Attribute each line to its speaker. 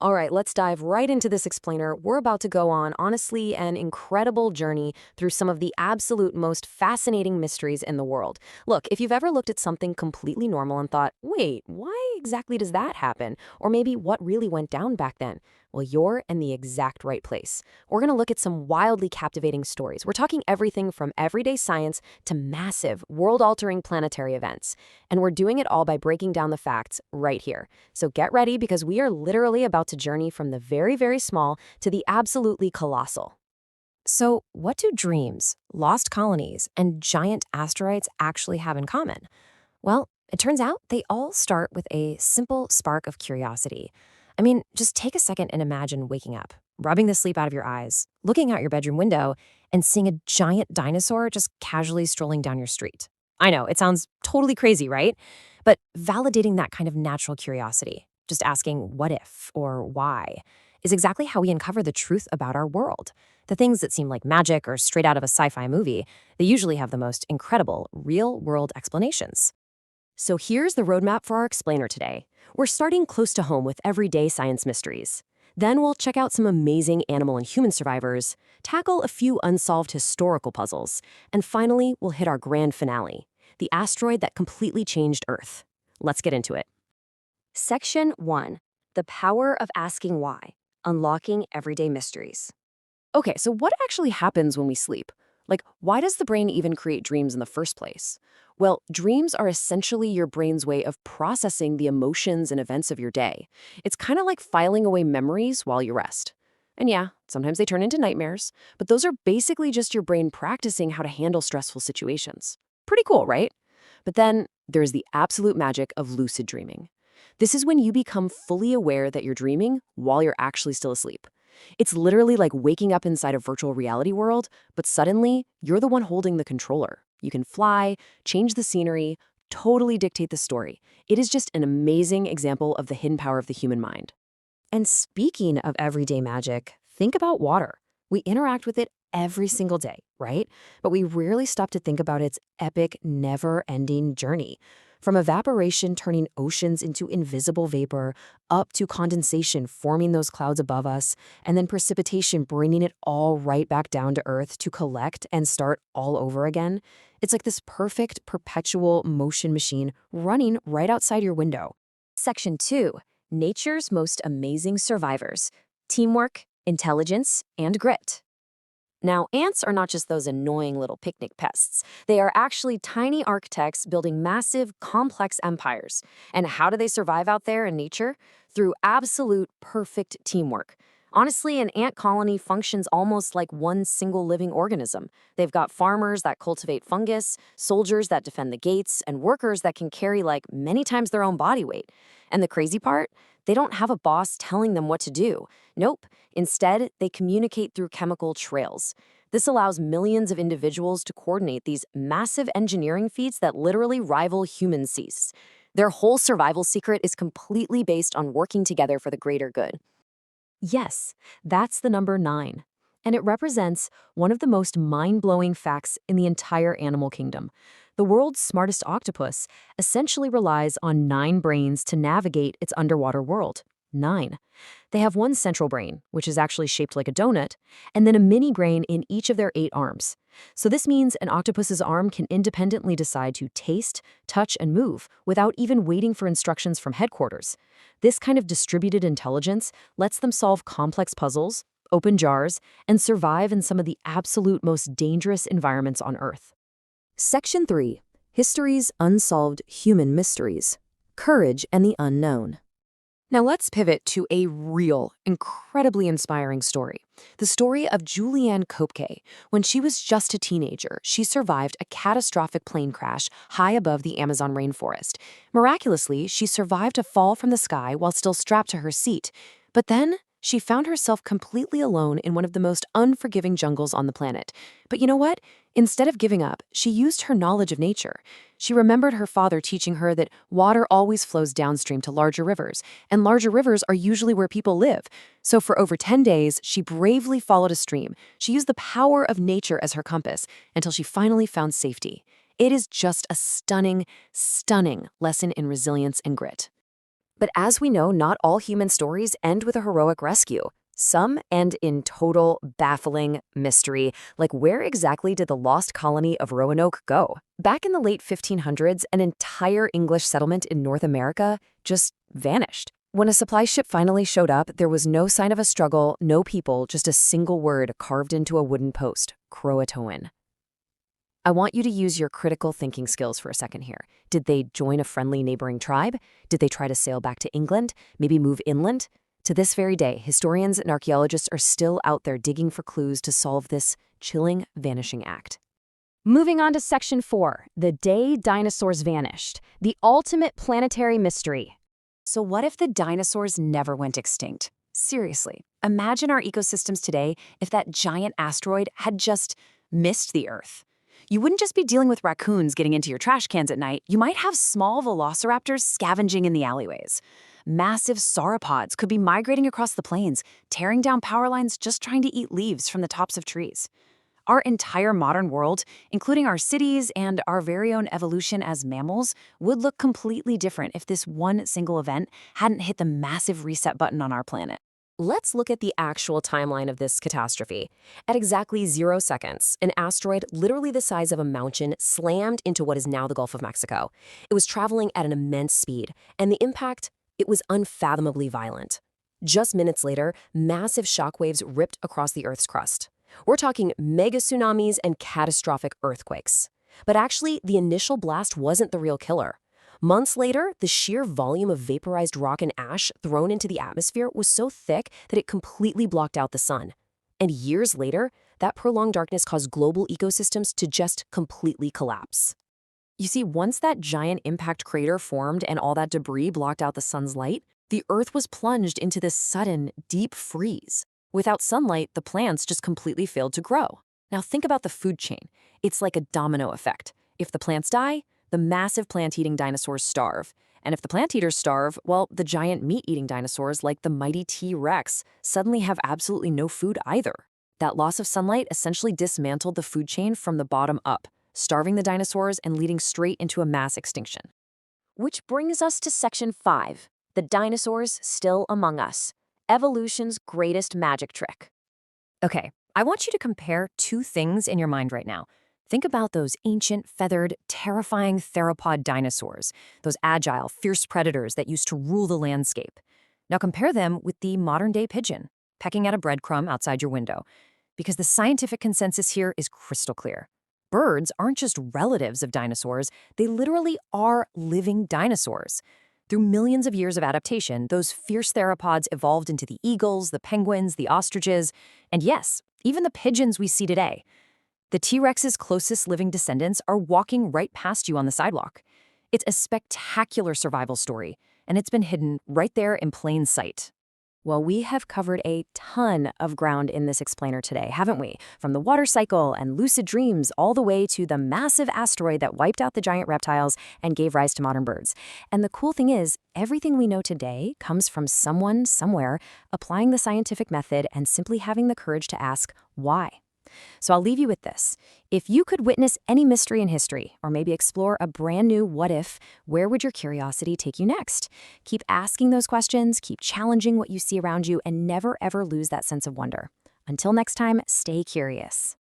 Speaker 1: All right, let's dive right into this explainer. We're about to go on, honestly, an incredible journey through some of the absolute most fascinating mysteries in the world. Look, if you've ever looked at something completely normal and thought, wait, why exactly does that happen? Or maybe what really went down back then? Well, you're in the exact right place. We're going to look at some wildly captivating stories. We're talking everything from everyday science to massive, world-altering planetary events. And we're doing it all by breaking down the facts right here. So get ready because we are literally about to journey from the very, very small to the absolutely colossal. So, what do dreams, lost colonies, and giant asteroids actually have in common? Well, it turns out they all start with a simple spark of curiosity. I mean, just take a second and imagine waking up, rubbing the sleep out of your eyes, looking out your bedroom window, and seeing a giant dinosaur just casually strolling down your street. I know, it sounds totally crazy, right? But validating that kind of natural curiosity, just asking what if or why, is exactly how we uncover the truth about our world. The things that seem like magic or straight out of a sci-fi movie, they usually have the most incredible, real-world explanations. So here's the roadmap for our explainer today. We're starting close to home with everyday science mysteries. Then we'll check out some amazing animal and human survivors, tackle a few unsolved historical puzzles, and finally, we'll hit our grand finale, the asteroid that completely changed Earth. Let's get into it. Section 1. The Power of Asking Why, Unlocking Everyday Mysteries. Okay, so what actually happens when we sleep? Like, why does the brain even create dreams in the first place? Well, dreams are essentially your brain's way of processing the emotions and events of your day. It's kind of like filing away memories while you rest. And yeah, sometimes they turn into nightmares, but those are basically just your brain practicing how to handle stressful situations. Pretty cool, right? But then there's the absolute magic of lucid dreaming. This is when you become fully aware that you're dreaming while you're actually still asleep. It's literally like waking up inside a virtual reality world, but suddenly you're the one holding the controller. You can fly, change the scenery, totally dictate the story. It is just an amazing example of the hidden power of the human mind. And speaking of everyday magic, think about water. We interact with it every single day, right? But we rarely stop to think about its epic, never-ending journey. From evaporation turning oceans into invisible vapor, up to condensation forming those clouds above us, and then precipitation bringing it all right back down to Earth to collect and start all over again. It's like this perfect, perpetual motion machine running right outside your window. Section 2. Nature's most amazing survivors: teamwork, intelligence, and grit. Now, ants are not just those annoying little picnic pests. They are actually tiny architects building massive, complex empires. And how do they survive out there in nature? Through absolute perfect teamwork. Honestly, an ant colony functions almost like one single living organism. They've got farmers that cultivate fungus, soldiers that defend the gates, and workers that can carry like many times their own body weight. And the crazy part? They don't have a boss telling them what to do. Nope. Instead, they communicate through chemical trails. This allows millions of individuals to coordinate these massive engineering feats that literally rival human cease. Their whole survival secret is completely based on working together for the greater good. Yes, that's the number 9. And it represents one of the most mind-blowing facts in the entire animal kingdom. The world's smartest octopus essentially relies on 9 brains to navigate its underwater world. 9. They have one central brain, which is actually shaped like a donut, and then a mini brain in each of their 8 arms. So this means an octopus's arm can independently decide to taste, touch, and move without even waiting for instructions from headquarters. This kind of distributed intelligence lets them solve complex puzzles, open jars, and survive in some of the absolute most dangerous environments on Earth. Section 3. History's Unsolved Human Mysteries: Courage and the Unknown. Now let's pivot to a real, incredibly inspiring story. The story of Julianne Koepke. When she was just a teenager, she survived a catastrophic plane crash high above the Amazon rainforest. Miraculously, she survived a fall from the sky while still strapped to her seat. But then, she found herself completely alone in one of the most unforgiving jungles on the planet. But you know what? Instead of giving up, she used her knowledge of nature. She remembered her father teaching her that water always flows downstream to larger rivers, and larger rivers are usually where people live. So for over 10 days, she bravely followed a stream. She used the power of nature as her compass until she finally found safety. It is just a stunning, stunning lesson in resilience and grit. But as we know, not all human stories end with a heroic rescue. Some end in total, baffling mystery, like where exactly did the lost colony of Roanoke go? Back in the late 1500s, an entire English settlement in North America just vanished. When a supply ship finally showed up, there was no sign of a struggle, no people, just a single word carved into a wooden post: Croatoan. I want you to use your critical thinking skills for a second here. Did they join a friendly neighboring tribe? Did they try to sail back to England? Maybe move inland? To this very day, historians and archaeologists are still out there digging for clues to solve this chilling vanishing act.
Speaker 2: Moving on to Section 4, the day dinosaurs vanished, the ultimate planetary mystery.
Speaker 1: So what if the dinosaurs never went extinct? Seriously, imagine our ecosystems today if that giant asteroid had just missed the Earth. You wouldn't just be dealing with raccoons getting into your trash cans at night, you might have small velociraptors scavenging in the alleyways. Massive sauropods could be migrating across the plains, tearing down power lines just trying to eat leaves from the tops of trees. Our entire modern world, including our cities and our very own evolution as mammals, would look completely different if this one single event hadn't hit the massive reset button on our planet. Let's look at the actual timeline of this catastrophe. At exactly 0 seconds, an asteroid literally the size of a mountain slammed into what is now the Gulf of Mexico. It was traveling at an immense speed, and the impact, it was unfathomably violent. Just minutes later, massive shockwaves ripped across the Earth's crust. We're talking mega tsunamis and catastrophic earthquakes. But actually, the initial blast wasn't the real killer. Months later, the sheer volume of vaporized rock and ash thrown into the atmosphere was so thick that it completely blocked out the sun. And years later, that prolonged darkness caused global ecosystems to just completely collapse. You see, once that giant impact crater formed and all that debris blocked out the sun's light, the Earth was plunged into this sudden, deep freeze. Without sunlight, the plants just completely failed to grow. Now think about the food chain. It's like a domino effect. If the plants die, the massive plant-eating dinosaurs starve. And if the plant eaters starve, well, the giant meat-eating dinosaurs like the mighty T-Rex suddenly have absolutely no food either. That loss of sunlight essentially dismantled the food chain from the bottom up, starving the dinosaurs and leading straight into a mass extinction. Which brings us to Section 5, the dinosaurs still among us, evolution's greatest magic trick. Okay, I want you to compare two things in your mind right now. Think about those ancient, feathered, terrifying theropod dinosaurs, those agile, fierce predators that used to rule the landscape. Now compare them with the modern-day pigeon, pecking at a breadcrumb outside your window, because the scientific consensus here is crystal clear. Birds aren't just relatives of dinosaurs, they literally are living dinosaurs. Through millions of years of adaptation, those fierce theropods evolved into the eagles, the penguins, the ostriches, and yes, even the pigeons we see today. The T-Rex's closest living descendants are walking right past you on the sidewalk. It's a spectacular survival story, and it's been hidden right there in plain sight. Well, we have covered a ton of ground in this explainer today, haven't we? From the water cycle and lucid dreams all the way to the massive asteroid that wiped out the giant reptiles and gave rise to modern birds. And the cool thing is, everything we know today comes from someone, somewhere, applying the scientific method and simply having the courage to ask, why? So I'll leave you with this. If you could witness any mystery in history, or maybe explore a brand new what if, where would your curiosity take you next? Keep asking those questions, keep challenging what you see around you, and never ever lose that sense of wonder. Until next time, stay curious.